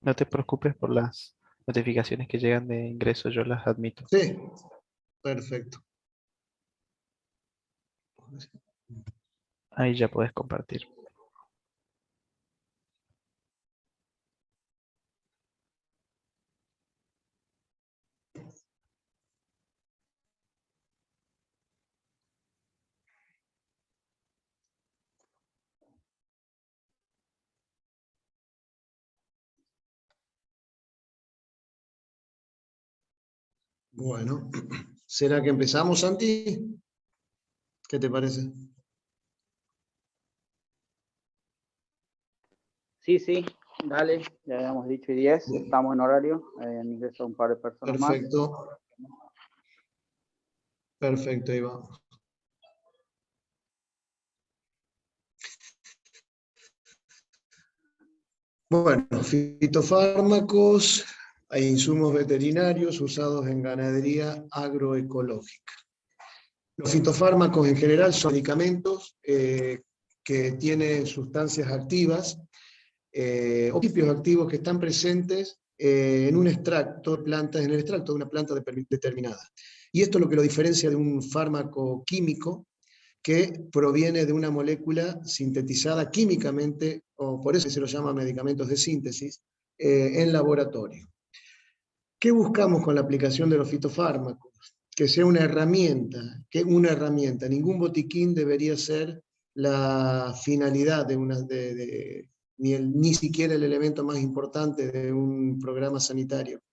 No te preocupes por las notificaciones que llegan de ingreso, yo las admito. Sí, perfecto. Ahí ya puedes compartir. Bueno, ¿será que empezamos, Santi? ¿Qué te parece? Sí, sí, dale, ya habíamos dicho 10, Bien. estamos en horario, han ingresado un par de personas más. Perfecto. Perfecto, ahí vamos. Bueno, fitofármacos e insumos veterinarios usados en ganadería agroecológica. Los fitofármacos en general son medicamentos que tienen sustancias activas o principios activos que están presentes en un extracto de plantas, en el extracto de una planta determinada. Y esto es lo que lo diferencia de un fármaco químico que proviene de una molécula sintetizada químicamente, o por eso se los llama medicamentos de síntesis, en laboratorio. ¿Qué buscamos con la aplicación de los fitofármacos? Que sea una herramienta, ningún botiquín debería ser la finalidad ni siquiera el elemento más importante de un programa sanitario.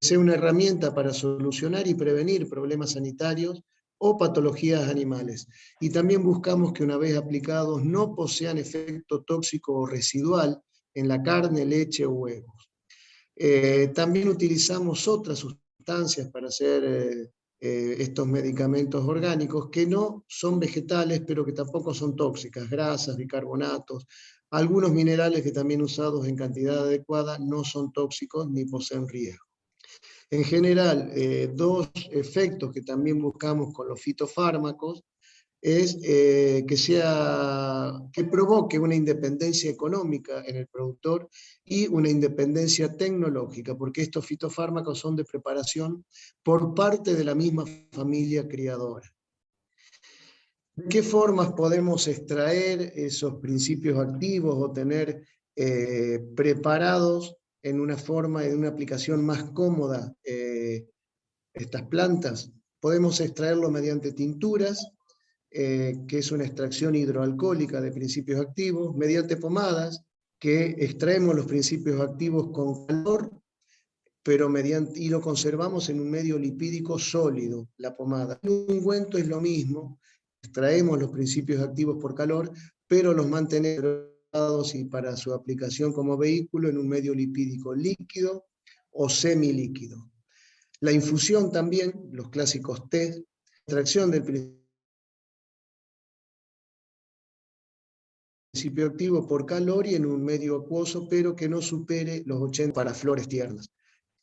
Que sea una herramienta para solucionar y prevenir problemas sanitarios o patologías animales. Y también buscamos que una vez aplicados no posean efecto tóxico o residual en la carne, leche o huevos. También utilizamos otras sustancias para hacer estos medicamentos orgánicos que no son vegetales, pero que tampoco son tóxicas, grasas, bicarbonatos, algunos minerales que también usados en cantidad adecuada no son tóxicos ni poseen riesgo. En general, dos efectos que también buscamos con los fitofármacos es que provoque una independencia económica en el productor y una independencia tecnológica, porque estos fitofármacos son de preparación por parte de la misma familia criadora. ¿De qué formas podemos extraer esos principios activos o tener preparados en una forma, en una aplicación más cómoda estas plantas? Podemos extraerlo mediante tinturas, que es una extracción hidroalcohólica de principios activos, mediante pomadas, que extraemos los principios activos con calor, pero y lo conservamos en un medio lipídico sólido, la pomada. Un ungüento es lo mismo, extraemos los principios activos por calor, pero los mantenemos y para su aplicación como vehículo en un medio lipídico líquido o semilíquido. La infusión también, los clásicos test, extracción del principio activo por calor y en un medio acuoso, pero que no supere los 80 para flores tiernas.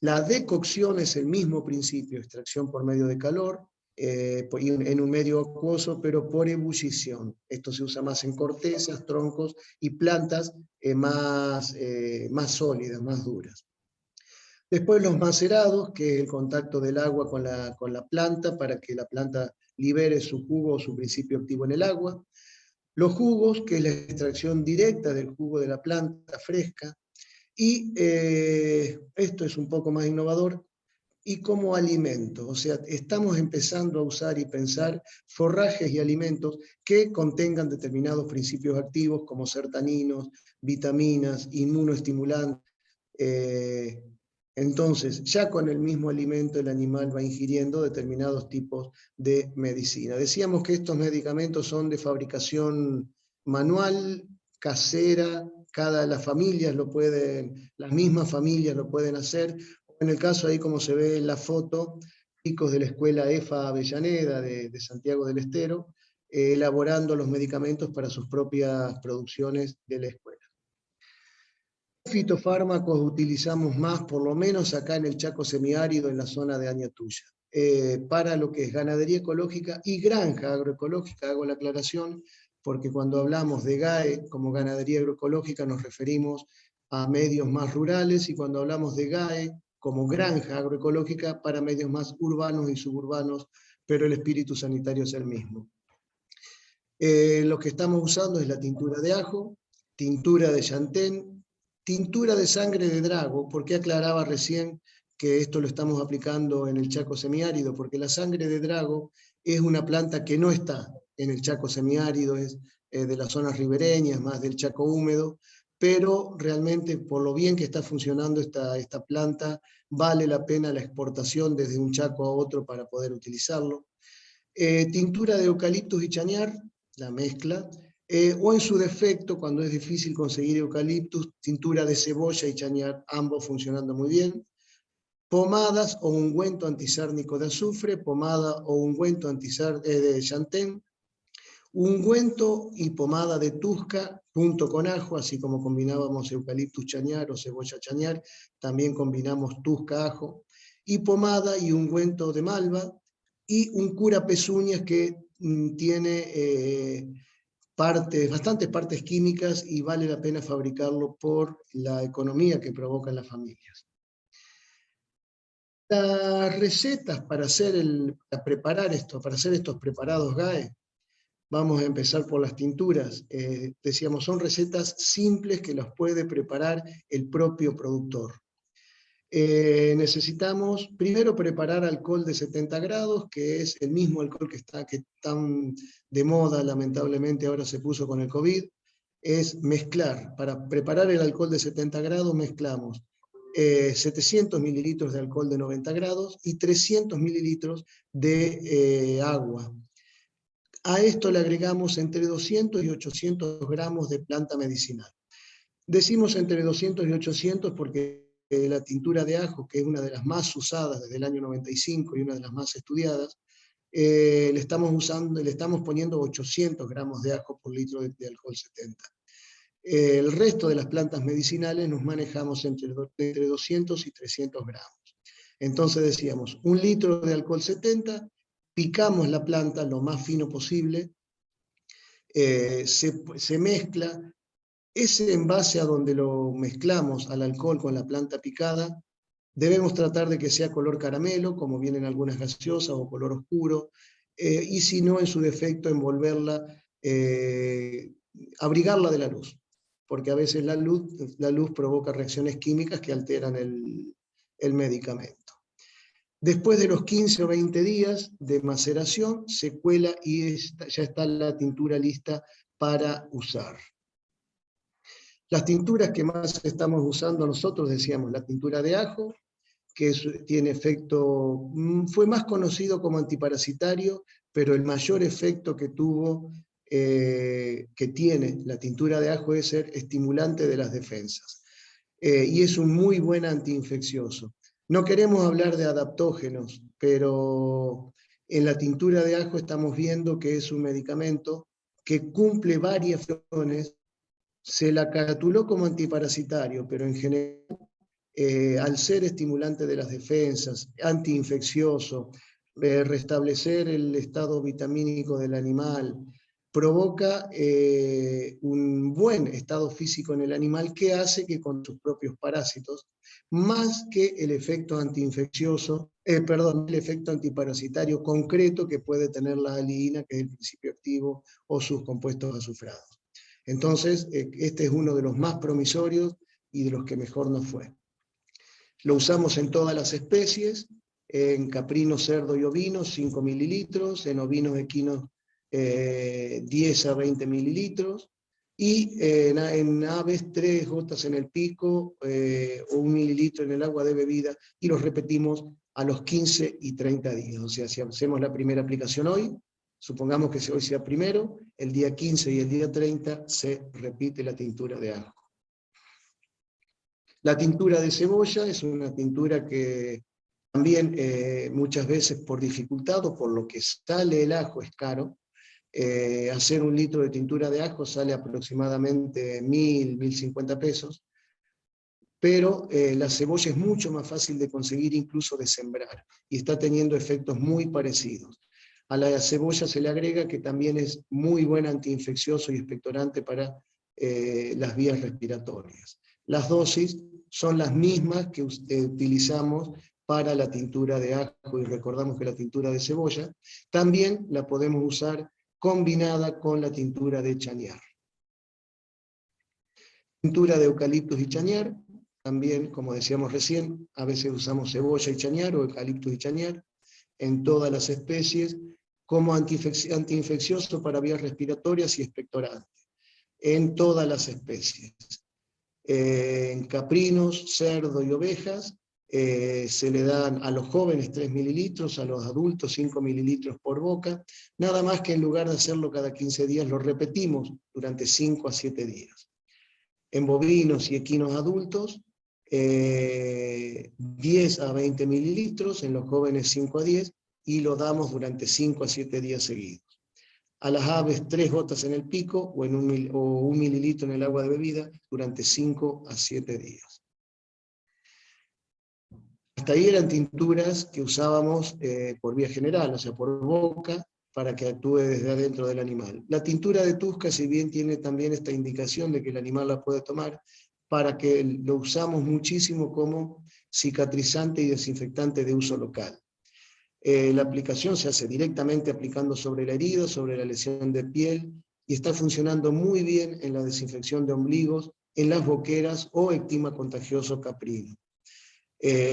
La decocción es el mismo principio, extracción por medio de calor, en un medio acuoso, pero por ebullición. Esto se usa más en cortezas, troncos y plantas más sólidas, más duras. Después los macerados, que es el contacto del agua con la planta para que la planta libere su jugo o su principio activo en el agua. Los jugos, que es la extracción directa del jugo de la planta fresca. Y esto es un poco más innovador, y como alimento. O sea, estamos empezando a usar y pensar forrajes y alimentos que contengan determinados principios activos como ser taninos, vitaminas, inmunoestimulantes. Entonces, ya con el mismo alimento el animal va ingiriendo determinados tipos de medicina. Decíamos que estos medicamentos son de fabricación manual, casera, las mismas familias lo pueden hacer. En el caso ahí, como se ve en la foto, chicos de la escuela EFA Avellaneda de Santiago del Estero, elaborando los medicamentos para sus propias producciones de la escuela. Fitofármacos utilizamos más, por lo menos acá en el Chaco semiárido, en la zona de Añatuya, para lo que es ganadería ecológica y granja agroecológica, hago la aclaración, porque cuando hablamos de GAE como ganadería agroecológica nos referimos a medios más rurales, y cuando hablamos de GAE, como granja agroecológica, para medios más urbanos y suburbanos, pero el espíritu sanitario es el mismo. Lo que estamos usando es la tintura de ajo, tintura de chantén, tintura de sangre de drago. ¿Por qué aclaraba recién que esto lo estamos aplicando en el Chaco semiárido? Porque la sangre de drago es una planta que no está en el Chaco semiárido, es de las zonas ribereñas, más del Chaco húmedo, pero realmente por lo bien que está funcionando esta planta, vale la pena la exportación desde un Chaco a otro para poder utilizarlo. Tintura de eucaliptus y chañar, la mezcla, o en su defecto, cuando es difícil conseguir eucaliptus, tintura de cebolla y chañar, ambos funcionando muy bien. Pomadas o ungüento antisárnico de azufre, pomada o ungüento de chantén, ungüento y pomada de tusca junto con ajo, así como combinábamos eucaliptus chañar o cebolla chañar, también combinamos tusca ajo, y pomada y ungüento de malva, y un cura pezuñas que tiene bastantes partes químicas y vale la pena fabricarlo por la economía que provocan las familias. Las recetas para hacer para hacer estos preparados GAE, vamos a empezar por las tinturas. Decíamos, son recetas simples que las puede preparar el propio productor. Necesitamos primero preparar alcohol de 70 grados, que es el mismo alcohol que tan de moda, lamentablemente ahora se puso con el COVID. Es mezclar. Para preparar el alcohol de 70 grados mezclamos 700 mililitros de alcohol de 90 grados y 300 mililitros de agua. A esto le agregamos entre 200 y 800 gramos de planta medicinal. Decimos entre 200 y 800 porque la tintura de ajo, que es una de las más usadas desde el año 95 y una de las más estudiadas, le estamos poniendo 800 gramos de ajo por litro de alcohol 70. El resto de las plantas medicinales nos manejamos entre 200 y 300 gramos. Entonces decíamos, 1 litro de alcohol 70, picamos la planta lo más fino posible, se mezcla, ese envase a donde lo mezclamos al alcohol con la planta picada, debemos tratar de que sea color caramelo, como vienen algunas gaseosas, o color oscuro, y si no, en su defecto, envolverla, abrigarla de la luz, porque a veces la luz provoca reacciones químicas que alteran el medicamento. Después de los 15 o 20 días de maceración, se cuela y ya está la tintura lista para usar. Las tinturas que más estamos usando nosotros, decíamos, la tintura de ajo, que tiene efecto, fue más conocido como antiparasitario, pero el mayor efecto que tiene la tintura de ajo es ser estimulante de las defensas. Y es un muy buen antiinfeccioso. No queremos hablar de adaptógenos, pero en la tintura de ajo estamos viendo que es un medicamento que cumple varias funciones. Se la caratuló como antiparasitario, pero en general, al ser estimulante de las defensas, antiinfeccioso, restablecer el estado vitamínico del animal, provoca un buen estado físico en el animal que hace que con sus propios parásitos, más que el efecto antiinfeccioso, el efecto antiparasitario concreto que puede tener la aliina, que es el principio activo, o sus compuestos azufrados. Entonces, este es uno de los más promisorios y de los que mejor nos fue. Lo usamos en todas las especies, en caprino, cerdo y ovino, 5 mililitros, en ovinos equinos 10 a 20 mililitros, y en aves 3 gotas en el pico o 1 mililitro en el agua de bebida, y los repetimos a los 15 y 30 días. O sea, si hacemos la primera aplicación hoy, supongamos que hoy sea primero, el día 15 y el día 30 se repite la tintura de ajo. La tintura de cebolla es una tintura que también muchas veces por dificultad o por lo que sale el ajo es caro. Hacer 1 litro de tintura de ajo sale aproximadamente 1.000, 1.050 pesos, pero la cebolla es mucho más fácil de conseguir, incluso de sembrar, y está teniendo efectos muy parecidos. A la cebolla se le agrega que también es muy buen antiinfeccioso y expectorante para las vías respiratorias. Las dosis son las mismas que utilizamos para la tintura de ajo, y recordamos que la tintura de cebolla también la podemos usar combinada con la tintura de chañar. Tintura de eucaliptus y chañar, también, como decíamos recién, a veces usamos cebolla y chañar o eucaliptus y chañar en todas las especies, como antiinfeccioso para vías respiratorias y expectorante, en todas las especies. En caprinos, cerdo y ovejas, se le dan a los jóvenes 3 mililitros, a los adultos 5 mililitros por boca, nada más que en lugar de hacerlo cada 15 días, lo repetimos durante 5 a 7 días. En bovinos y equinos adultos, 10 a 20 mililitros, en los jóvenes 5 a 10, y lo damos durante 5 a 7 días seguidos. A las aves 3 gotas en el pico o 1 mililitro en el agua de bebida durante 5 a 7 días. Hasta ahí eran tinturas que usábamos por vía general, o sea, por boca, para que actúe desde adentro del animal. La tintura de Tuska, si bien tiene también esta indicación de que el animal la puede tomar, para que lo usamos muchísimo como cicatrizante y desinfectante de uso local. La aplicación se hace directamente aplicando sobre la herida, sobre la lesión de piel, y está funcionando muy bien en la desinfección de ombligos, en las boqueras o ectima contagioso caprino.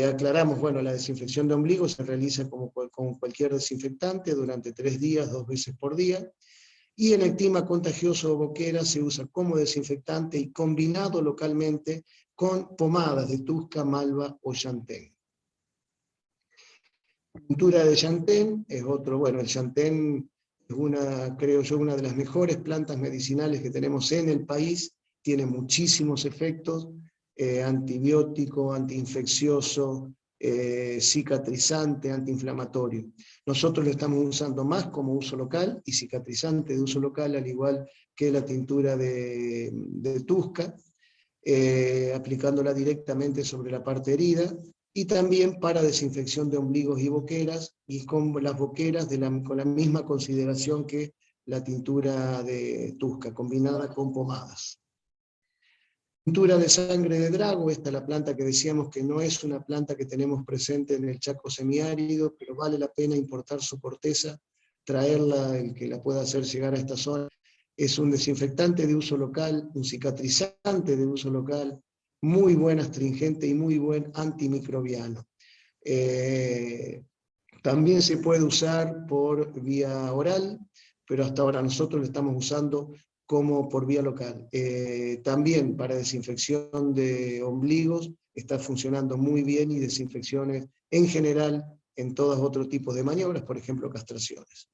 Aclaramos, bueno, la desinfección de ombligos se realiza como cualquier desinfectante durante 3 días, 2 veces por día, y en ectima contagioso o boquera se usa como desinfectante y combinado localmente con pomadas de Tuska, Malva o Chantén. Tintura de Chantén es otro, bueno, el Chantén es creo yo, una de las mejores plantas medicinales que tenemos en el país, tiene muchísimos efectos, antibiótico, antiinfeccioso, cicatrizante, antiinflamatorio. Nosotros lo estamos usando más como uso local y cicatrizante de uso local, al igual que la tintura de Tuska, aplicándola directamente sobre la parte herida, y también para desinfección de ombligos y boqueras, y con las boqueras con la misma consideración que la tintura de Tuska, combinada con pomadas. Tintura de sangre de drago, esta es la planta que decíamos que no es una planta que tenemos presente en el Chaco semiárido, pero vale la pena importar su corteza, traerla, el que la pueda hacer llegar a esta zona. Es un desinfectante de uso local, un cicatrizante de uso local, muy buen astringente y muy buen antimicrobiano. También se puede usar por vía oral, pero hasta ahora nosotros lo estamos usando como por vía local. También para desinfección de ombligos está funcionando muy bien, y desinfecciones en general en todos otros tipos de maniobras, por ejemplo castraciones.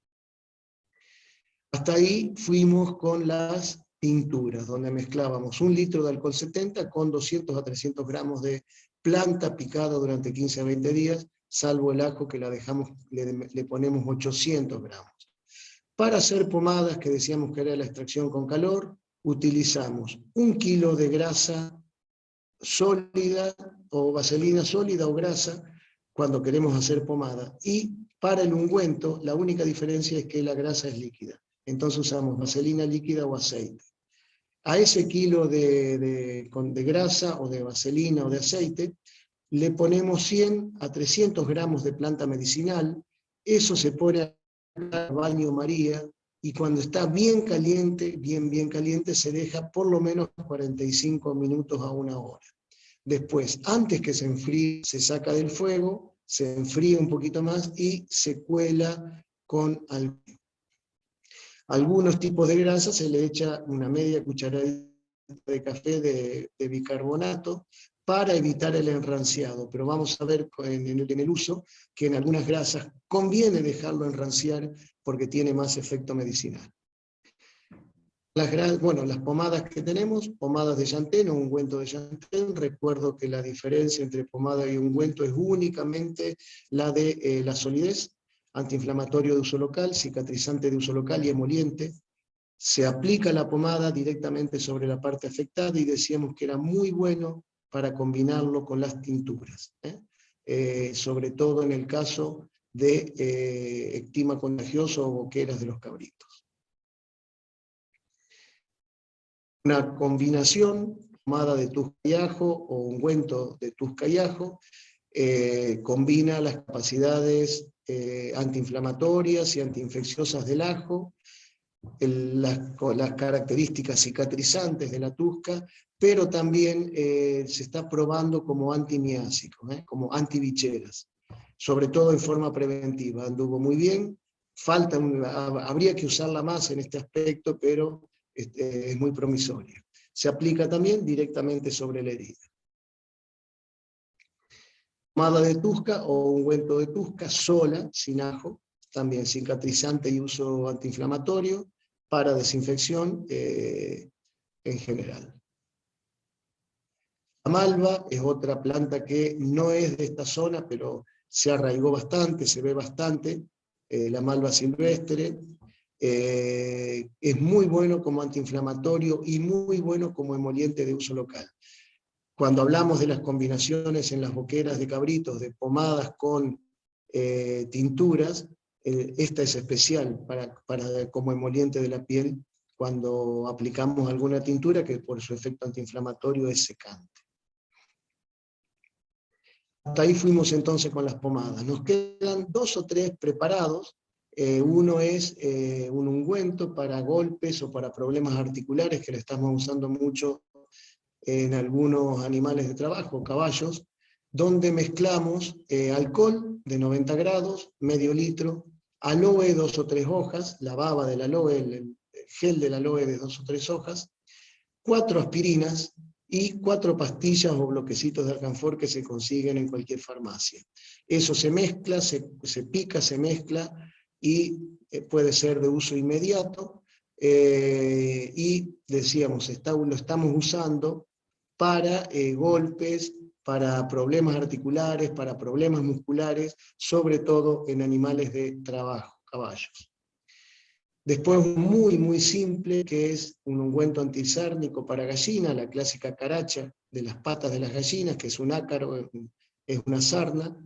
Hasta ahí fuimos con las tinturas, donde mezclábamos 1 litro de alcohol 70 con 200 a 300 gramos de planta picada durante 15 a 20 días, salvo el ajo que la dejamos, le ponemos 800 gramos. Para hacer pomadas, que decíamos que era la extracción con calor, utilizamos 1 kilo de grasa sólida, o vaselina sólida o grasa, cuando queremos hacer pomada. Y para el ungüento, la única diferencia es que la grasa es líquida. Entonces usamos vaselina líquida o aceite. A ese kilo de grasa, o de vaselina o de aceite, le ponemos 100 a 300 gramos de planta medicinal. Eso se pone al baño María, y cuando está bien caliente, bien caliente, se deja por lo menos 45 minutos a 1 hora. Después, antes que se enfríe, se saca del fuego, se enfría un poquito más y se cuela con alcohol. Algunos tipos de grasa se le echa una media cucharadita de café de bicarbonato para evitar el enranciado, pero vamos a ver en el uso que en algunas grasas conviene dejarlo enranciar porque tiene más efecto medicinal. Las pomadas que tenemos, pomadas de Chantén o ungüento de Chantén. Recuerdo que la diferencia entre pomada y ungüento es únicamente la de la solidez, antiinflamatorio de uso local, cicatrizante de uso local y emoliente. Se aplica la pomada directamente sobre la parte afectada, y decíamos que era muy bueno para combinarlo con las tinturas, sobre todo en el caso de ectima contagioso o boqueras de los cabritos. Una combinación pomada de tusca y ajo o ungüento de tusca y ajo combina las capacidades antiinflamatorias y antiinfecciosas del ajo, las características cicatrizantes de la tusca, pero también se está probando como antimiásico, como antibicheras, sobre todo en forma preventiva. Anduvo muy bien, habría que usarla más en este aspecto, pero es muy promisoria. Se aplica también directamente sobre la herida. Pomada de tusca o ungüento de tusca sola, sin ajo, también cicatrizante y uso antiinflamatorio, para desinfección en general. La malva es otra planta que no es de esta zona, pero se arraigó bastante, se ve bastante, la malva silvestre. Es muy bueno como antiinflamatorio y muy bueno como emoliente de uso local. Cuando hablamos de las combinaciones en las boqueras de cabritos, de pomadas con tinturas, esta es especial como emoliente de la piel cuando aplicamos alguna tintura que por su efecto antiinflamatorio es secante. Hasta ahí fuimos entonces con las pomadas. Nos quedan 2 o 3 preparados. Uno es un ungüento para golpes o para problemas articulares, que lo estamos usando mucho en algunos animales de trabajo, caballos, donde mezclamos alcohol de 90 grados, medio litro, aloe 2 o 3 hojas, la baba del aloe, el gel del aloe de 2 o 3 hojas, 4 aspirinas y 4 pastillas o bloquecitos de alcanfor que se consiguen en cualquier farmacia. Eso se mezcla, se pica, se mezcla y puede ser de uso inmediato. Y decíamos, lo estamos usando para golpes, para problemas articulares, para problemas musculares, sobre todo en animales de trabajo, caballos. Después muy, muy simple, que es un ungüento antisárnico para gallina, la clásica caracha de las patas de las gallinas, que es un ácaro, es una sarna,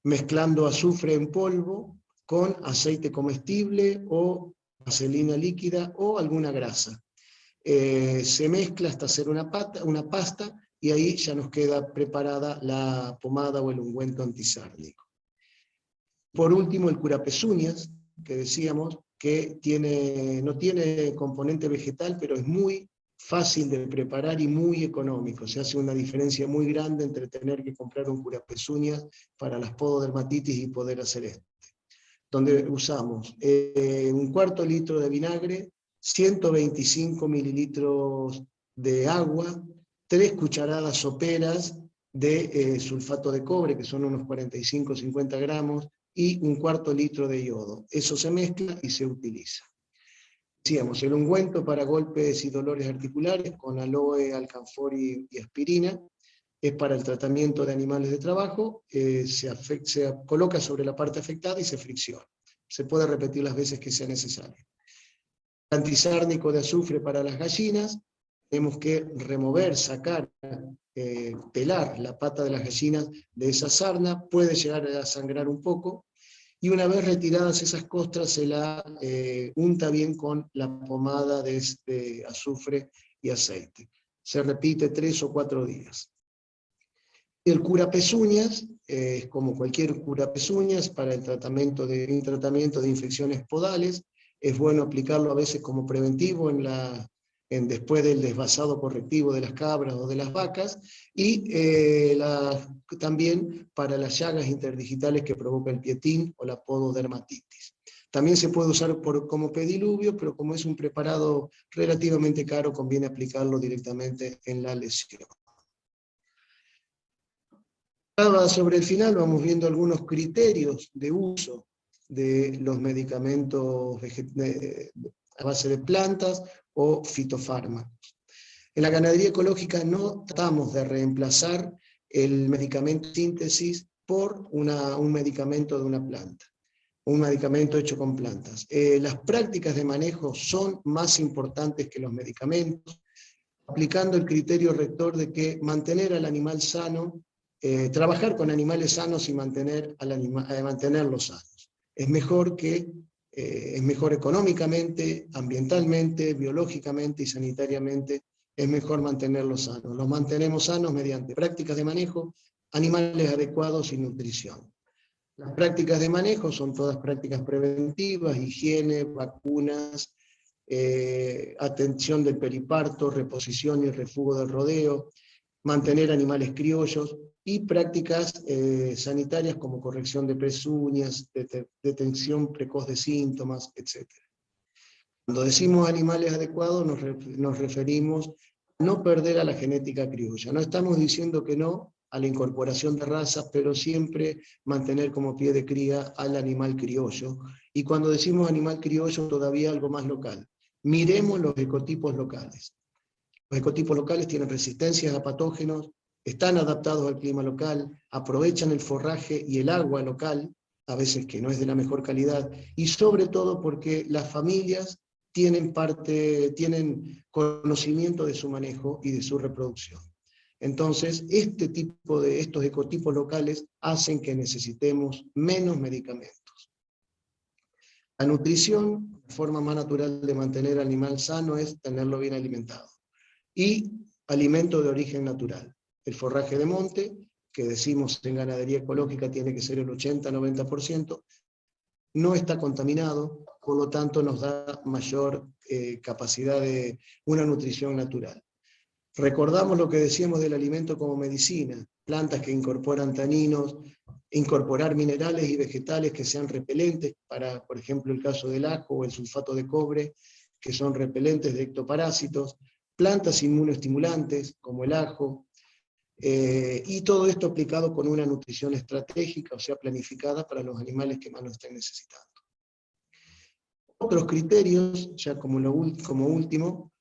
mezclando azufre en polvo con aceite comestible o vaselina líquida o alguna grasa. Se mezcla hasta hacer una pasta y ahí ya nos queda preparada la pomada o el ungüento antisárnico. Por último, el curapezuñas, que decíamos que no tiene componente vegetal, pero es muy fácil de preparar y muy económico. Se hace una diferencia muy grande entre tener que comprar un curapezuñas para las pododermatitis y poder hacer esto. Donde usamos un cuarto litro de vinagre, 125 mililitros de agua, 3 cucharadas soperas de sulfato de cobre, que son unos 45-50 gramos, y un cuarto litro de yodo. Eso se mezcla y se utiliza. Decíamos, el ungüento para golpes y dolores articulares con aloe, alcanfor y aspirina, es para el tratamiento de animales de trabajo, se coloca sobre la parte afectada y se fricciona. Se puede repetir las veces que sea necesario. Antisárnico de azufre para las gallinas, tenemos que remover, sacar, pelar la pata de las gallinas de esa sarna, puede llegar a sangrar un poco, y una vez retiradas esas costras se la unta bien con la pomada de azufre y aceite. Se repite 3 o 4 días. El curapezuñas es como cualquier curapezuñas para el tratamiento de infecciones podales. Es bueno aplicarlo a veces como preventivo después del desvasado correctivo de las cabras o de las vacas, y también para las llagas interdigitales que provoca el pietín o la pododermatitis. También se puede usar como pediluvio, pero como es un preparado relativamente caro, conviene aplicarlo directamente en la lesión. Sobre el final vamos viendo algunos criterios de uso de los medicamentos a base de plantas o fitofármacos. En la ganadería ecológica no tratamos de reemplazar el medicamento de síntesis por un medicamento de una planta, un medicamento hecho con plantas. Las prácticas de manejo son más importantes que los medicamentos, aplicando el criterio rector de que mantener al animal sano, trabajar con animales sanos y mantenerlos sanos. Es mejor económicamente, ambientalmente, biológicamente y sanitariamente es mejor mantenerlos sanos. Los mantenemos sanos mediante prácticas de manejo, animales adecuados y nutrición. Las prácticas de manejo son todas prácticas preventivas, higiene, vacunas, atención del periparto, reposición y refugo del rodeo, mantener animales criollos, y prácticas sanitarias como corrección de pezuñas, detención precoz de síntomas, etc. Cuando decimos animales adecuados nos referimos a no perder a la genética criolla. No estamos diciendo que no a la incorporación de razas, pero siempre mantener como pie de cría al animal criollo. Y cuando decimos animal criollo, todavía algo más local. Miremos los ecotipos locales. Los ecotipos locales tienen resistencias a patógenos, están adaptados al clima local, aprovechan el forraje y el agua local, a veces que no es de la mejor calidad, y sobre todo porque las familias tienen conocimiento de su manejo y de su reproducción. Entonces, estos ecotipos locales hacen que necesitemos menos medicamentos. La nutrición, la forma más natural de mantener al animal sano es tenerlo bien alimentado. Y alimento de origen natural. El forraje de monte, que decimos en ganadería ecológica tiene que ser el 80-90%, no está contaminado, por lo tanto nos da mayor capacidad de una nutrición natural. Recordamos lo que decíamos del alimento como medicina, plantas que incorporan taninos, incorporar minerales y vegetales que sean repelentes, para, por ejemplo, el caso del ajo o el sulfato de cobre, que son repelentes de ectoparásitos, plantas inmunoestimulantes como el ajo, y todo esto aplicado con una nutrición estratégica, o sea, planificada para los animales que más lo estén necesitando. Otros criterios, ya como último,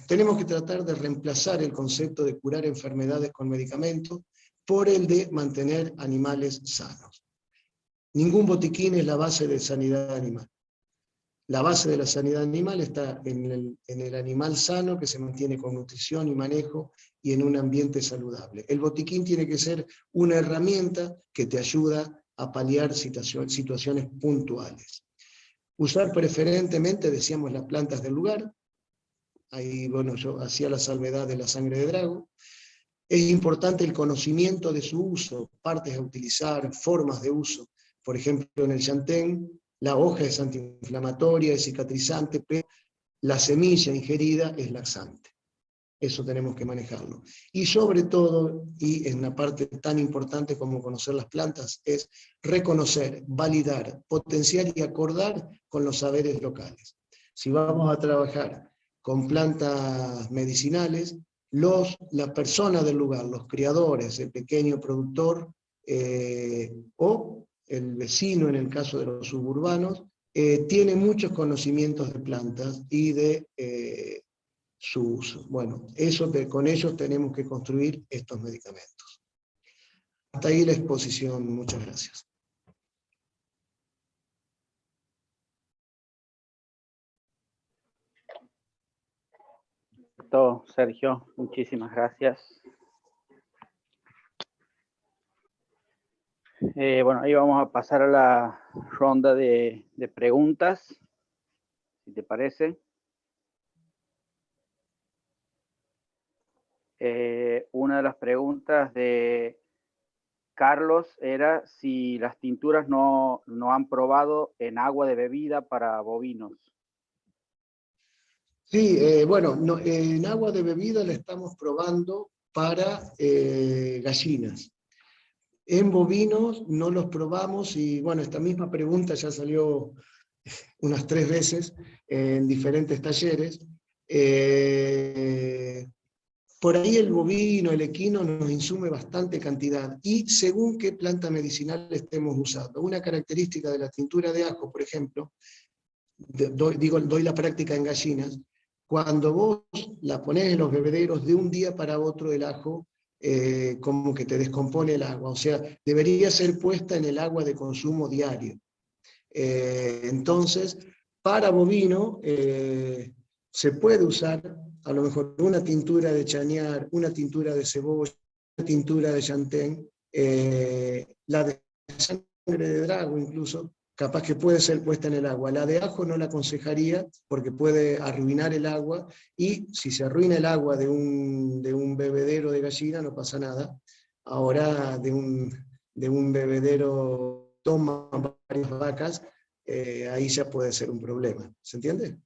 tenemos que tratar de reemplazar el concepto de curar enfermedades con medicamentos por el de mantener animales sanos. Ningún botiquín es la base de sanidad animal. La base de la sanidad animal está en el animal sano que se mantiene con nutrición y manejo y en un ambiente saludable. El botiquín tiene que ser una herramienta que te ayuda a paliar situaciones puntuales. Usar preferentemente, decíamos, las plantas del lugar. Ahí, bueno, yo hacía la salvedad de la sangre de drago. Es importante el conocimiento de su uso, partes a utilizar, formas de uso. Por ejemplo, en el chantén, la hoja es antiinflamatoria, es cicatrizante, pero la semilla ingerida es laxante. Eso tenemos que manejarlo. Y sobre todo, y en una parte tan importante como conocer las plantas, es reconocer, validar, potenciar y acordar con los saberes locales. Si vamos a trabajar con plantas medicinales, la persona del lugar, los criadores, el pequeño productor o el vecino en el caso de los suburbanos, tiene muchos conocimientos de plantas y de su uso. Bueno, con ellos tenemos que construir estos medicamentos. Hasta ahí la exposición, muchas gracias. Todo, Sergio, muchísimas gracias. Bueno, ahí vamos a pasar a la ronda de preguntas, si te parece. Una de las preguntas de Carlos era si las tinturas no han probado en agua de bebida para bovinos. Sí, bueno, en agua de bebida la estamos probando para gallinas. En bovinos no los probamos y bueno, esta misma pregunta ya salió unas 3 veces en diferentes talleres. Por ahí el bovino, el equino nos insume bastante cantidad y según qué planta medicinal estemos usando. Una característica de la tintura de ajo, por ejemplo, doy la práctica en gallinas, cuando vos la ponés en los bebederos de un día para otro el ajo, como que te descompone el agua, o sea, debería ser puesta en el agua de consumo diario. Entonces, para bovino se puede usar a lo mejor una tintura de chañar, una tintura de cebolla, una tintura de chantén, la de sangre de drago incluso, capaz que puede ser puesta en el agua. La de ajo no la aconsejaría porque puede arruinar el agua, y si se arruina el agua de un bebedero de gallina no pasa nada. Ahora de un bebedero toma varias vacas, ahí ya puede ser un problema. ¿Se entiende?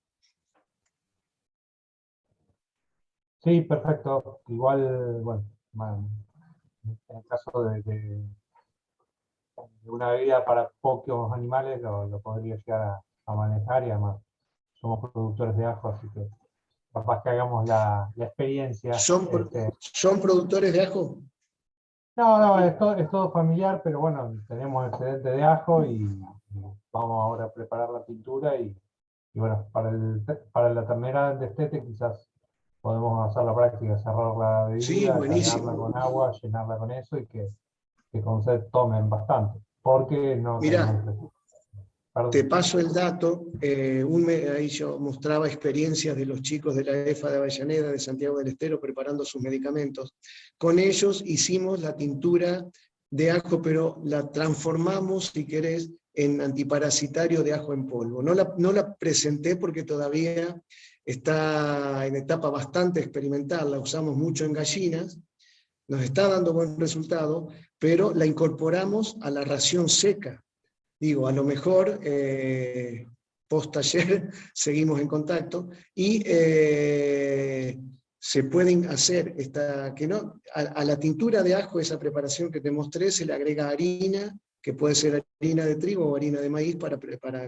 Sí, perfecto. Igual, bueno, en el caso de una bebida para pocos animales lo podría llegar a manejar, y además somos productores de ajo, así que capaz que hagamos la experiencia. ¿Son productores de ajo? No, es todo familiar, pero bueno, tenemos excedente de ajo y vamos ahora a preparar la pintura y bueno, para la ternera de destete quizás podemos hacer la práctica, cerrar la Sí, bebida, cargarla buenísimo. con agua, llenarla con eso y que con sed tomen bastante, porque no Mirá, tenemos... te Perdón. paso el dato, ahí yo mostraba experiencias de los chicos de la EFA de Avellaneda, de Santiago del Estero, preparando sus medicamentos. Con ellos hicimos la tintura de ajo, pero la transformamos, si querés, en antiparasitario de ajo en polvo. No la presenté porque todavía está en etapa bastante experimental, la usamos mucho en gallinas, nos está dando buen resultado, pero la incorporamos a la ración seca. Digo, a lo mejor post taller seguimos en contacto y se pueden hacer, a la tintura de ajo, esa preparación que te mostré, se le agrega harina, que puede ser harina de trigo o harina de maíz para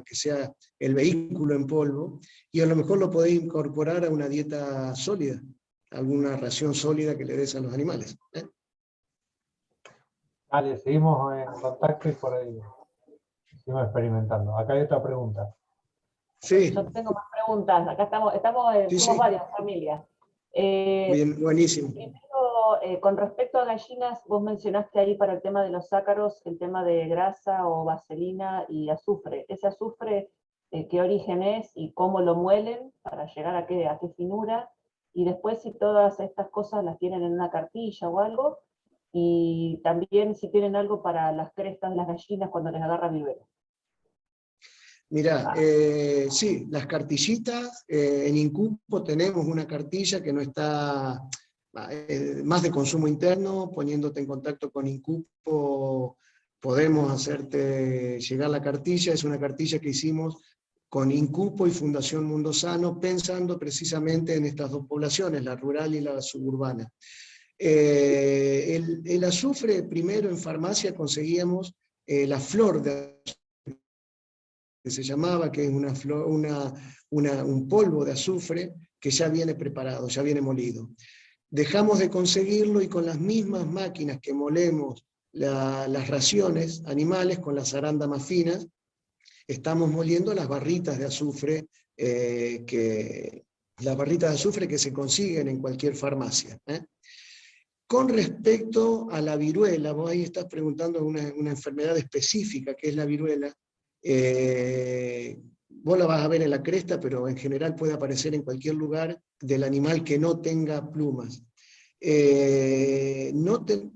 que sea el vehículo en polvo, y a lo mejor lo podéis incorporar a una dieta sólida, alguna ración sólida que le des a los animales. Dale, seguimos en contacto y por ahí seguimos experimentando. Acá hay otra pregunta. Sí. Yo tengo más preguntas. Acá Sí, somos sí. varias familias. Bien, buenísimo. Primero, con respecto a gallinas, vos mencionaste ahí para el tema de los ácaros, el tema de grasa o vaselina y azufre. ¿Ese azufre qué origen es y cómo lo muelen para llegar a qué finura? Y después si todas estas cosas las tienen en una cartilla o algo, y también si tienen algo para las crestas de las gallinas cuando les agarra viruela. Mirá, sí, las cartillitas, en Incupo tenemos una cartilla que no está, más de consumo interno, poniéndote en contacto con Incupo podemos hacerte llegar la cartilla. Es una cartilla que hicimos con Incupo y Fundación Mundo Sano, pensando precisamente en estas dos poblaciones, la rural y la suburbana. El azufre, primero en farmacia conseguíamos la flor de que se llamaba, que es un polvo de azufre que ya viene preparado, ya viene molido. Dejamos de conseguirlo y con las mismas máquinas que molemos las raciones animales, con las arandas más finas, estamos moliendo las barritas de azufre, que se consiguen en cualquier farmacia. Con respecto a la viruela, vos ahí estás preguntando una enfermedad específica que es la viruela. Vos la vas a ver en la cresta, pero en general puede aparecer en cualquier lugar del animal que no tenga plumas.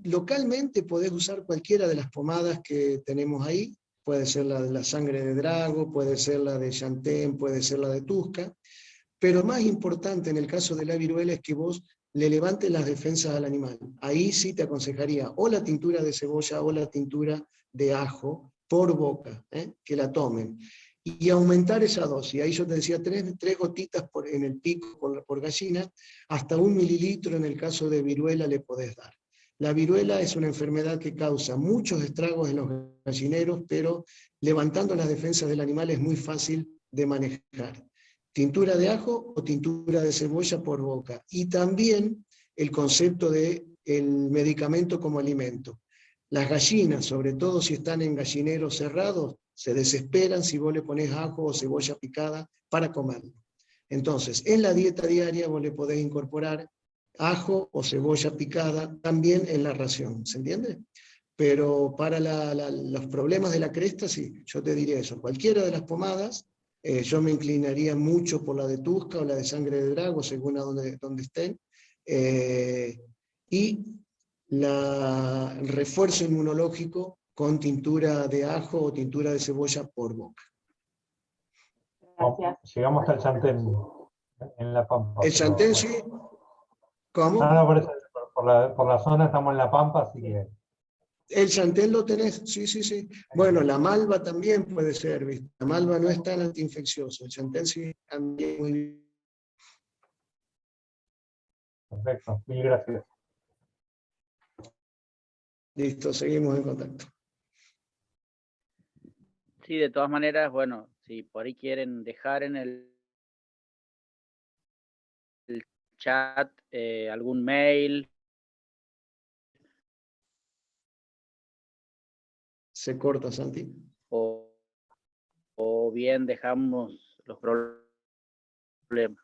Localmente podés usar cualquiera de las pomadas que tenemos ahí, puede ser la de la sangre de drago, puede ser la de Chantén, puede ser la de Tusca, pero más importante en el caso de la viruela es que vos le levantes las defensas al animal. Ahí sí te aconsejaría o la tintura de cebolla o la tintura de ajo por boca, que la tomen. Y aumentar esa dosis. Ahí yo te decía 3 gotitas en el pico por gallina, hasta 1 mililitro en el caso de viruela le podés dar. La viruela es una enfermedad que causa muchos estragos en los gallineros, pero levantando las defensas del animal es muy fácil de manejar. Tintura de ajo o tintura de cebolla por boca. Y también el concepto de el medicamento como alimento. Las gallinas, sobre todo si están en gallineros cerrados, se desesperan si vos le pones ajo o cebolla picada para comerlo. Entonces, en la dieta diaria vos le podés incorporar ajo o cebolla picada también en la ración, ¿se entiende? Pero para los problemas de la cresta, sí, yo te diría eso. Cualquiera de las pomadas, yo me inclinaría mucho por la de Tusca o la de sangre de drago, según a donde estén. Y el refuerzo inmunológico con tintura de ajo o tintura de cebolla por boca. Gracias. Llegamos hasta el Chantén, en La Pampa. El pero Chantén, bueno. sí. ¿Cómo? No, por eso, por la zona estamos en La Pampa, así que... El Chantén lo tenés, sí, sí, sí. Bueno, la malva también puede ser, ¿viste? La malva no es tan antiinfecciosa. El Chantén sí también muy bien. Perfecto, mil gracias. Listo, seguimos en contacto. Sí, de todas maneras, bueno, si por ahí quieren dejar en el chat algún mail. Se corta, Santi. O bien dejamos los problemas.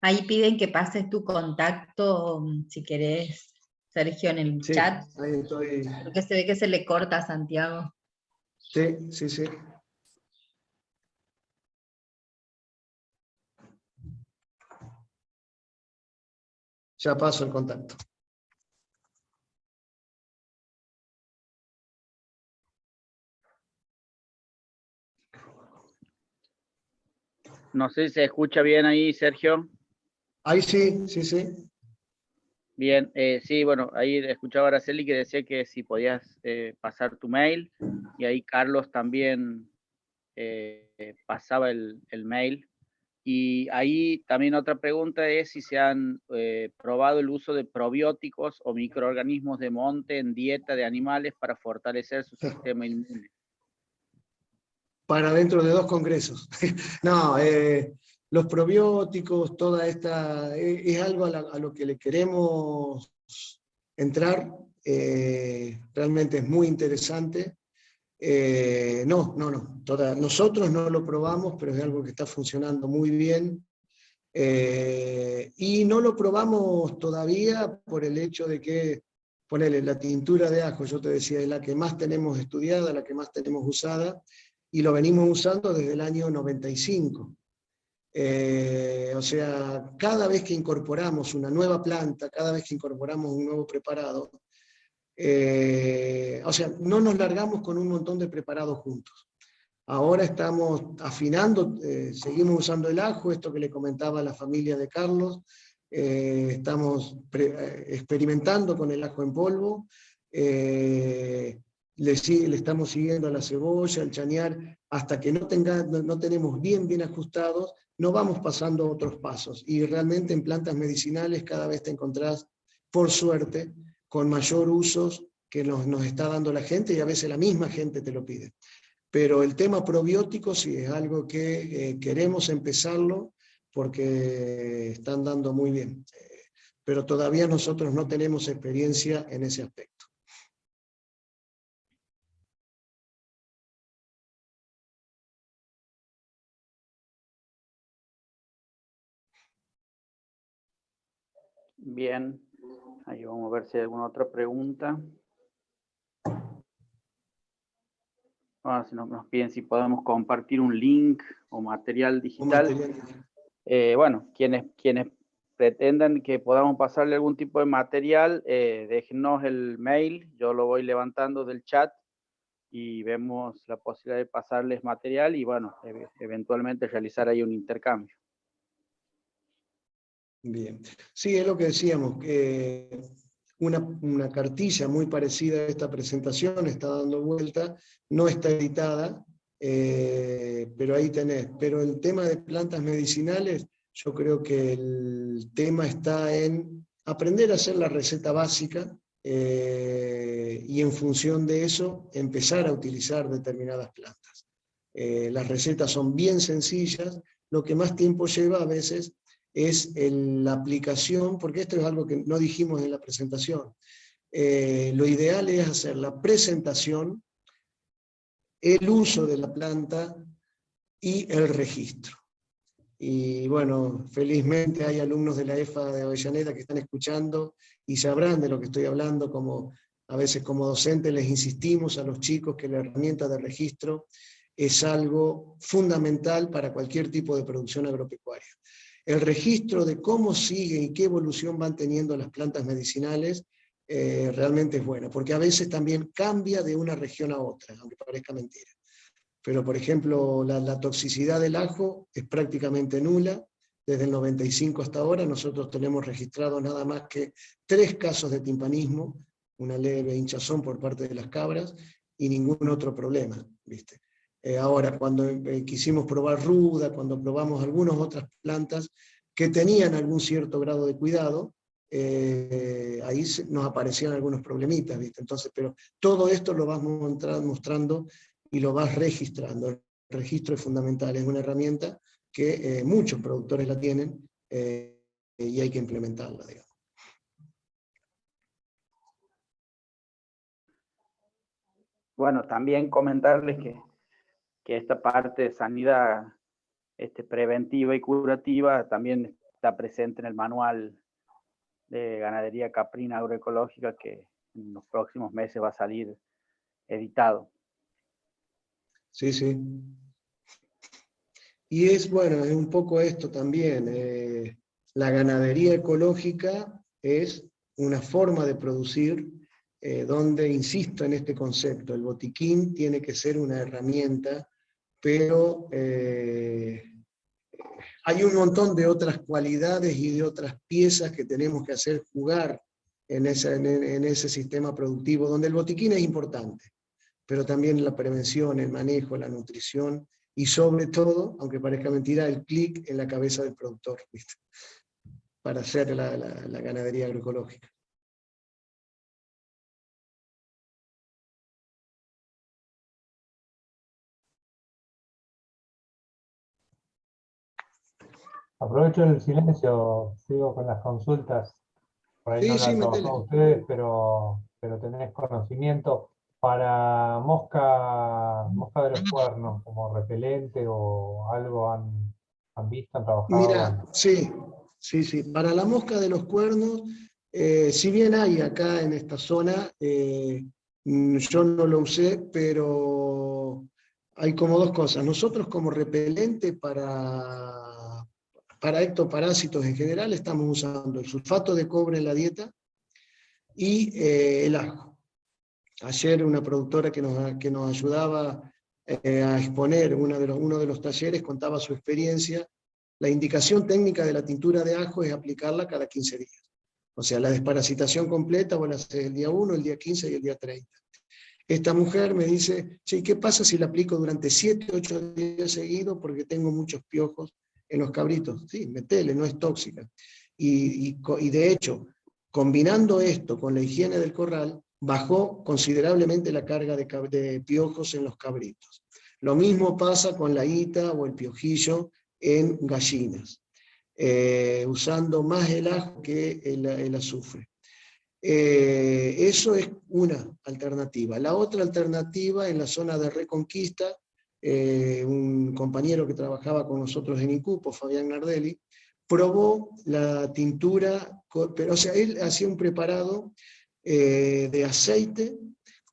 Ahí piden que pases tu contacto, si querés, Sergio, en el Sí, chat, ahí estoy. porque se ve que se le corta a Santiago. Sí, sí, sí. Ya paso el contacto. No sé si se escucha bien ahí, Sergio. Ahí sí, sí, sí. Bien, sí, bueno, ahí escuchaba a Araceli que decía que si podías pasar tu mail, y ahí Carlos también pasaba el mail. Y ahí también otra pregunta es si se han probado el uso de probióticos o microorganismos de monte en dieta de animales para fortalecer su sistema inmune. Para dentro de 2 congresos. No, los probióticos, toda esta, es algo a lo que le queremos entrar. Realmente es muy interesante. Nosotros no lo probamos, pero es algo que está funcionando muy bien. Y no lo probamos todavía por el hecho de que, ponele, la tintura de ajo, yo te decía, es la que más tenemos estudiada, la que más tenemos usada, y lo venimos usando desde el año 95. O sea, cada vez que incorporamos una nueva planta, cada vez que incorporamos un nuevo preparado, o sea, no nos largamos con un montón de preparados juntos. Ahora estamos afinando, seguimos usando el ajo, esto que le comentaba a la familia de Carlos, estamos experimentando con el ajo en polvo, le estamos siguiendo a la cebolla, al chañar, hasta que no tenemos bien ajustados, no vamos pasando a otros pasos. Y realmente en plantas medicinales cada vez te encontrás, por suerte, con mayor usos que nos está dando la gente, y a veces la misma gente te lo pide. Pero el tema probiótico sí es algo que queremos empezarlo porque están dando muy bien. Pero todavía nosotros no tenemos experiencia en ese aspecto. Bien, ahí vamos a ver si hay alguna otra pregunta. Ahora si nos piden si podemos compartir un link o material digital. Bueno, quienes pretendan que podamos pasarle algún tipo de material, déjenos el mail, yo lo voy levantando del chat y vemos la posibilidad de pasarles material y bueno, eventualmente realizar ahí un intercambio. Bien. Sí, es lo que decíamos, que una cartilla muy parecida a esta presentación está dando vuelta, no está editada, pero ahí tenés. Pero el tema de plantas medicinales, yo creo que el tema está en aprender a hacer la receta básica y en función de eso empezar a utilizar determinadas plantas. Las recetas son bien sencillas, lo que más tiempo lleva a veces es la aplicación, porque esto es algo que no dijimos en la presentación. Lo ideal es hacer la presentación, el uso de la planta y el registro. Y bueno, felizmente hay alumnos de la EFA de Avellaneda que están escuchando y sabrán de lo que estoy hablando, como a veces como docentes les insistimos a los chicos que la herramienta de registro es algo fundamental para cualquier tipo de producción agropecuaria. El registro de cómo sigue y qué evolución van teniendo las plantas medicinales realmente es bueno, porque a veces también cambia de una región a otra, aunque parezca mentira. Pero, por ejemplo, la toxicidad del ajo es prácticamente nula. Desde el 95 hasta ahora nosotros tenemos registrado nada más que 3 casos de timpanismo, una leve hinchazón por parte de las cabras, y ningún otro problema, ¿viste? Ahora, cuando quisimos probar ruda, cuando probamos algunas otras plantas que tenían algún cierto grado de cuidado, ahí nos aparecían algunos problemitas, ¿viste? Entonces, pero todo esto lo vamos mostrando y lo vas registrando. El registro es fundamental, es una herramienta que muchos productores la tienen y hay que implementarla, digamos. Bueno, también comentarles que esta parte de sanidad preventiva y curativa también está presente en el manual de ganadería caprina agroecológica que en los próximos meses va a salir editado. Sí, sí. Y es, bueno, es un poco esto también. La ganadería ecológica es una forma de producir donde, insisto en este concepto, el botiquín tiene que ser una herramienta, pero hay un montón de otras cualidades y de otras piezas que tenemos que hacer jugar en ese sistema productivo, donde el botiquín es importante, pero también la prevención, el manejo, la nutrición, y sobre todo, aunque parezca mentira, el clic en la cabeza del productor, ¿viste? Para hacer la ganadería agroecológica. Aprovecho el silencio, sigo con las consultas. Por ahí no Sí, lo sí, han metele. trabajado ustedes, pero tenés conocimiento para mosca de los cuernos, como repelente o algo han visto, han trabajado Mira, antes. sí, sí, sí. Para la mosca de los cuernos, si bien hay acá en esta zona, yo no lo usé, pero hay como dos cosas. Nosotros como repelente para ectoparásitos en general estamos usando el sulfato de cobre en la dieta y el ajo. Ayer una productora que nos ayudaba a exponer uno de los talleres contaba su experiencia. La indicación técnica de la tintura de ajo es aplicarla cada 15 días. O sea, la desparasitación completa vos la haces el día 1, el día 15 y el día 30. Esta mujer me dice, che, ¿qué pasa si la aplico durante 7, 8 días seguidos porque tengo muchos piojos en los cabritos? Sí, metele, no es tóxica. Y de hecho, combinando esto con la higiene del corral, bajó considerablemente la carga de piojos en los cabritos. Lo mismo pasa con la ita o el piojillo en gallinas, usando más el ajo que el azufre. Eso es una alternativa. La otra alternativa en la zona de Reconquista, un compañero que trabajaba con nosotros en Incupo, Fabián Nardelli, probó la tintura, pero o sea, él hacía un preparado de aceite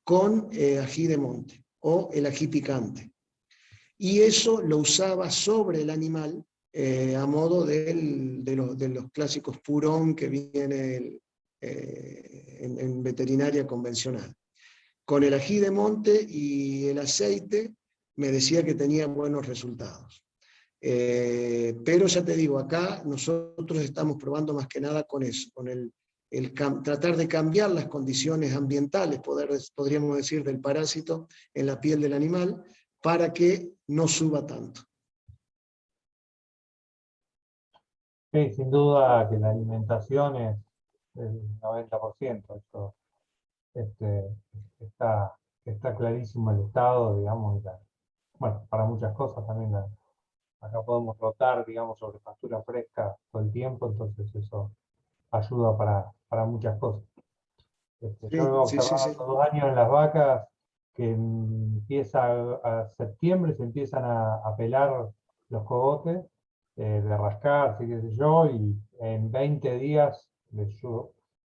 con ají de monte o el ají picante. Y eso lo usaba sobre el animal a modo de los clásicos purón que viene en veterinaria convencional. Con el ají de monte y el aceite me decía que tenía buenos resultados. Pero ya te digo, acá nosotros estamos probando más que nada con eso, con tratar de cambiar las condiciones ambientales, podríamos decir, del parásito en la piel del animal, para que no suba tanto. Sí, sin duda que la alimentación es el 90%. Esto, está clarísimo el estado, digamos, bueno, para muchas cosas también. Acá podemos rotar, digamos, sobre pastura fresca todo el tiempo, entonces eso ayuda para muchas cosas. Yo he Sí, sí, observado sí. estos 2 años en las vacas que empieza a septiembre, se empiezan a pelar los cogotes de rascarse, qué sé yo, y en 20 días le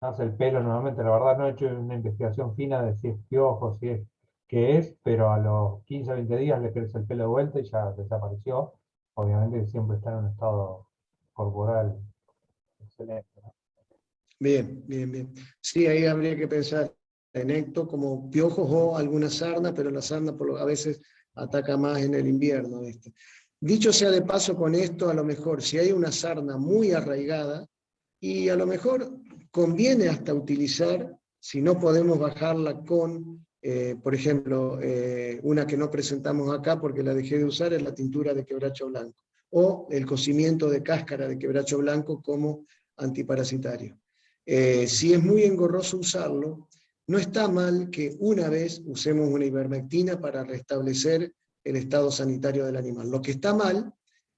nace el pelo nuevamente. La verdad no he hecho una investigación fina de si es piojo, si es qué es, pero a los 15 o 20 días le crece el pelo de vuelta y ya desapareció. Obviamente siempre está en un estado corporal excelente, ¿no? Bien, bien, bien. Sí, ahí habría que pensar en esto como piojos o alguna sarna, pero la sarna a veces ataca más en el invierno. ¿Viste? Dicho sea de paso con esto, a lo mejor si hay una sarna muy arraigada, y a lo mejor conviene hasta utilizar, si no podemos bajarla con, por ejemplo, una que no presentamos acá porque la dejé de usar, es la tintura de quebracho blanco, o el cocimiento de cáscara de quebracho blanco como antiparasitario. Si es muy engorroso usarlo, no está mal que una vez usemos una ivermectina para restablecer el estado sanitario del animal. Lo que está mal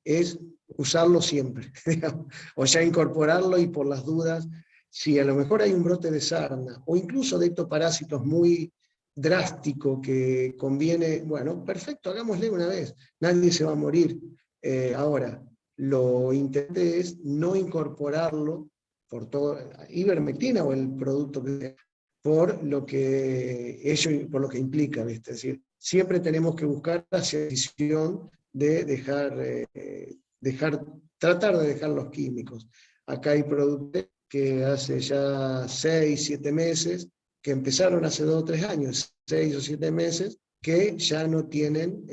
es usarlo siempre, digamos, o ya incorporarlo y por las dudas, si a lo mejor hay un brote de sarna o incluso de ectoparásitos muy drástico que conviene, bueno, perfecto, hagámosle una vez, nadie se va a morir. Ahora, lo intenté es no incorporarlo por todo, ivermectina o el producto que sea, por lo que ello, por lo que implica, ¿viste? Es decir, siempre tenemos que buscar la decisión de tratar de dejar los químicos. Acá hay productos que hace ya 6, 7 meses, que empezaron hace 2 o 3 años, 6 o 7 meses, que ya no tienen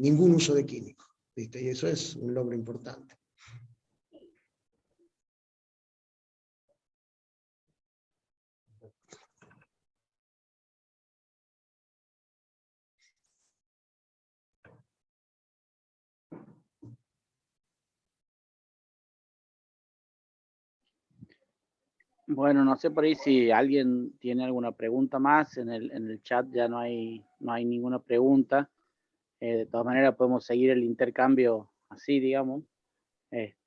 ningún uso de químicos, ¿viste? Y eso es un logro importante. Bueno, no sé por ahí si alguien tiene alguna pregunta más. En el chat ya no hay ninguna pregunta. De todas maneras podemos seguir el intercambio así, digamos.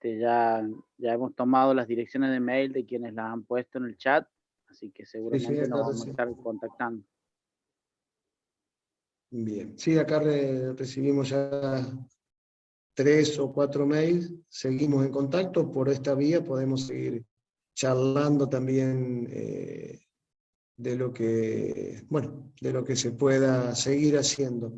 Ya hemos tomado las direcciones de mail de quienes las han puesto en el chat, así que seguramente nos vamos a estar contactando. Bien, sí, acá recibimos ya 3 o 4 mails, seguimos en contacto, por esta vía podemos seguir charlando también de lo que, bueno, de lo que se pueda seguir haciendo.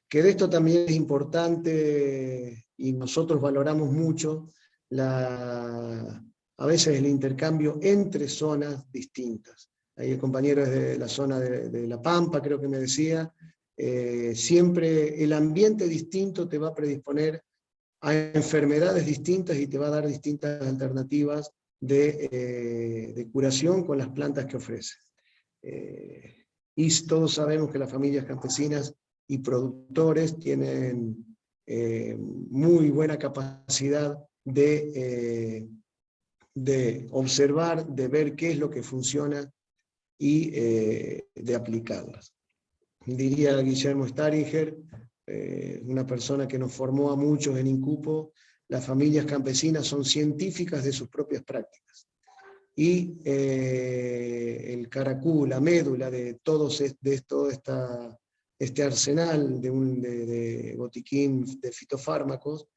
Que de esto también es importante y nosotros valoramos mucho a veces el intercambio entre zonas distintas. Ahí el compañero es de la zona de La Pampa, creo que me decía, siempre el ambiente distinto te va a predisponer a enfermedades distintas y te va a dar distintas alternativas de curación con las plantas que ofrece. Y todos sabemos que las familias campesinas y productores tienen muy buena capacidad de observar, de ver qué es lo que funciona y de aplicarlas. Diría Guillermo Staringer, una persona que nos formó a muchos en INCUPO, las familias campesinas son científicas de sus propias prácticas. Y el caracú, la médula de todo este arsenal de botiquín de fitofármacos,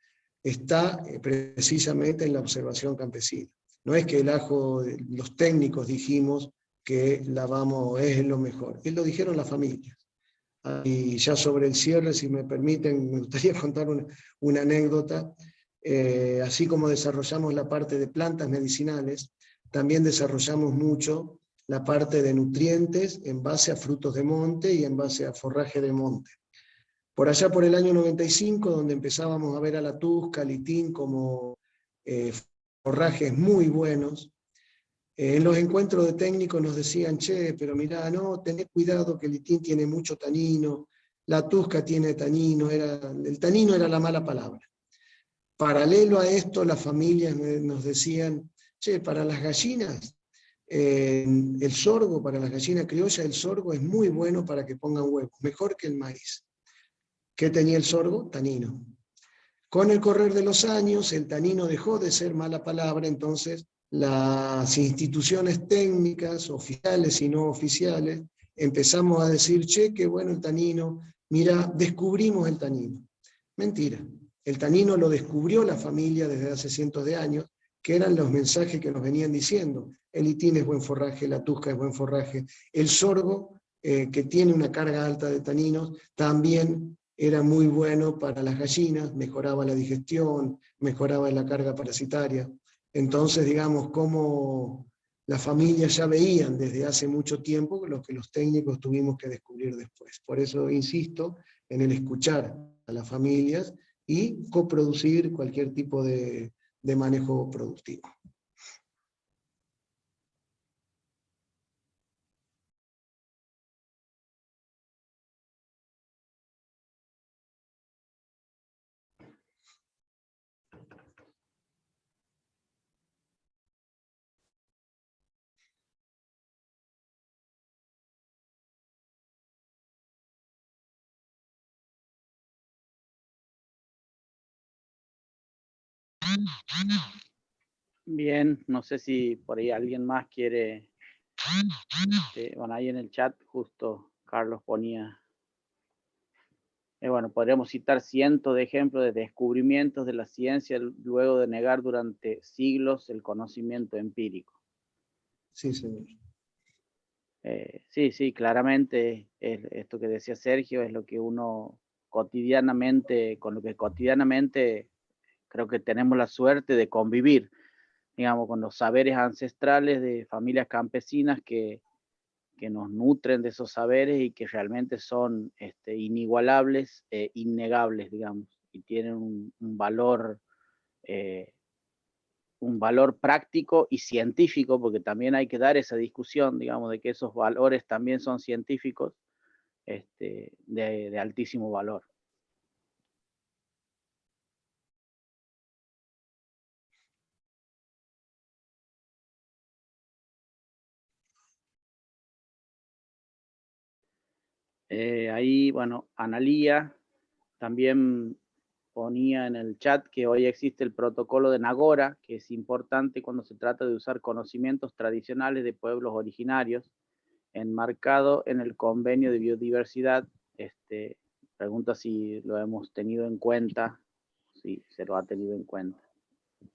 está precisamente en la observación campesina. No es que el ajo, los técnicos dijimos que es lo mejor, lo dijeron las familias. Y ya sobre el cierre, si me permiten, me gustaría contar una anécdota. Así como desarrollamos la parte de plantas medicinales, también desarrollamos mucho la parte de nutrientes en base a frutos de monte y en base a forraje de monte. Por allá por el año 95, donde empezábamos a ver a la tusca, litín como forrajes muy buenos, en los encuentros de técnicos nos decían, che, pero mirá, no, tened cuidado que el litín tiene mucho tanino, la tusca tiene tanino, el tanino era la mala palabra. Paralelo a esto, las familias nos decían, che, para las gallinas, el sorgo, para las gallinas criollas, el sorgo es muy bueno para que pongan huevos, mejor que el maíz. ¿Qué tenía el sorgo? Tanino. Con el correr de los años, el tanino dejó de ser mala palabra, entonces las instituciones técnicas, oficiales y no oficiales, empezamos a decir, che, qué bueno el tanino, mira, descubrimos el tanino. Mentira. El tanino lo descubrió la familia desde hace cientos de años, que eran los mensajes que nos venían diciendo. El itín es buen forraje, la tusca es buen forraje, el sorgo, que tiene una carga alta de taninos, también era muy bueno para las gallinas, mejoraba la digestión, mejoraba la carga parasitaria. Entonces, digamos, como las familias ya veían desde hace mucho tiempo lo que los técnicos tuvimos que descubrir después. Por eso insisto en el escuchar a las familias y coproducir cualquier tipo de manejo productivo. Bien, no sé si por ahí alguien más quiere, bueno, ahí en el chat justo Carlos ponía, bueno, podríamos citar cientos de ejemplos de descubrimientos de la ciencia luego de negar durante siglos el conocimiento empírico. Sí, señor. Sí, claramente esto que decía Sergio es lo que uno cotidianamente, con lo que cotidianamente creo que tenemos la suerte de convivir, digamos, con los saberes ancestrales de familias campesinas que nos nutren de esos saberes y que realmente son inigualables e innegables, digamos, y tienen un valor práctico y científico, porque también hay que dar esa discusión, digamos, de que esos valores también son científicos, de altísimo valor. Ahí, bueno, Analía también ponía en el chat que hoy existe el protocolo de Nagora, que es importante cuando se trata de usar conocimientos tradicionales de pueblos originarios, enmarcado en el convenio de biodiversidad. Pregunta si lo hemos tenido en cuenta, si se lo ha tenido en cuenta.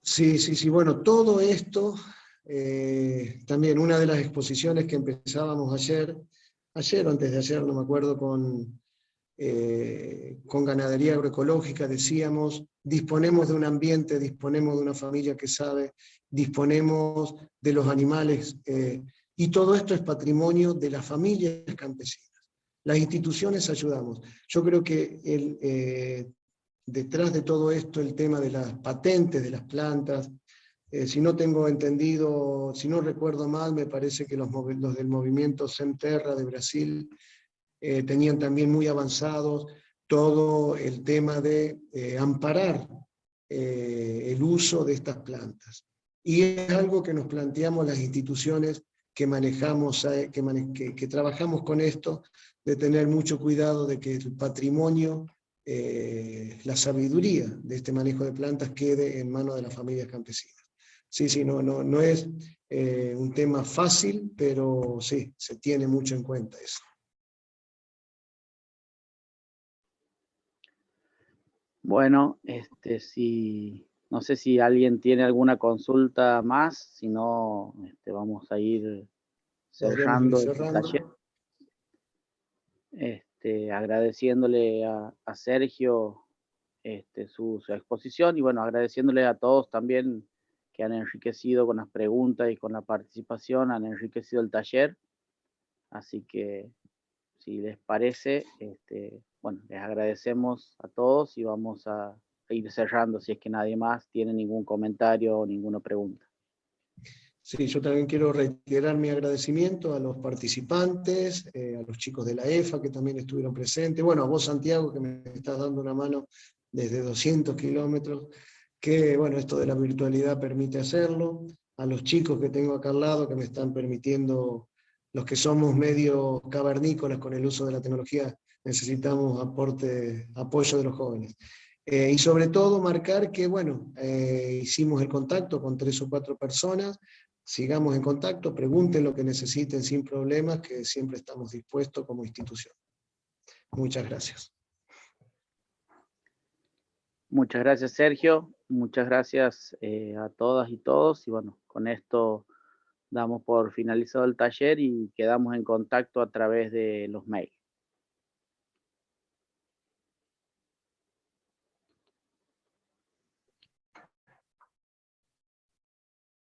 Sí, bueno, todo esto, también una de las exposiciones que empezábamos ayer o antes de ayer, no me acuerdo, con ganadería agroecológica, decíamos, disponemos de un ambiente, disponemos de una familia que sabe, disponemos de los animales, y todo esto es patrimonio de las familias campesinas. Las instituciones ayudamos. Yo creo que detrás de todo esto, el tema de las patentes de las plantas, si no tengo entendido, si no recuerdo mal, me parece que los del movimiento Semterra de Brasil tenían también muy avanzados todo el tema de amparar el uso de estas plantas. Y es algo que nos planteamos las instituciones que manejamos, que trabajamos con esto, de tener mucho cuidado de que el patrimonio, la sabiduría de este manejo de plantas quede en manos de las familias campesinas. Sí, no es un tema fácil, pero sí, se tiene mucho en cuenta eso. Bueno, no sé si alguien tiene alguna consulta más, si no, vamos a ir cerrando este taller. Agradeciéndole a Sergio su exposición y bueno, agradeciéndole a todos también que han enriquecido con las preguntas y con la participación, han enriquecido el taller. Así que, si les parece, bueno, les agradecemos a todos y vamos a ir cerrando si es que nadie más tiene ningún comentario o ninguna pregunta. Sí, yo también quiero reiterar mi agradecimiento a los participantes, a los chicos de la EFA que también estuvieron presentes, bueno, a vos Santiago que me estás dando una mano desde 200 kilómetros, que bueno, esto de la virtualidad permite hacerlo, a los chicos que tengo acá al lado que me están permitiendo, los que somos medio cavernícolas con el uso de la tecnología, necesitamos apoyo de los jóvenes. Y sobre todo marcar que, bueno, hicimos el contacto con 3 o 4 personas, sigamos en contacto, pregunten lo que necesiten sin problemas, que siempre estamos dispuestos como institución. Muchas gracias. Muchas gracias, Sergio. Muchas gracias a todas y todos. Y bueno, con esto damos por finalizado el taller y quedamos en contacto a través de los mails.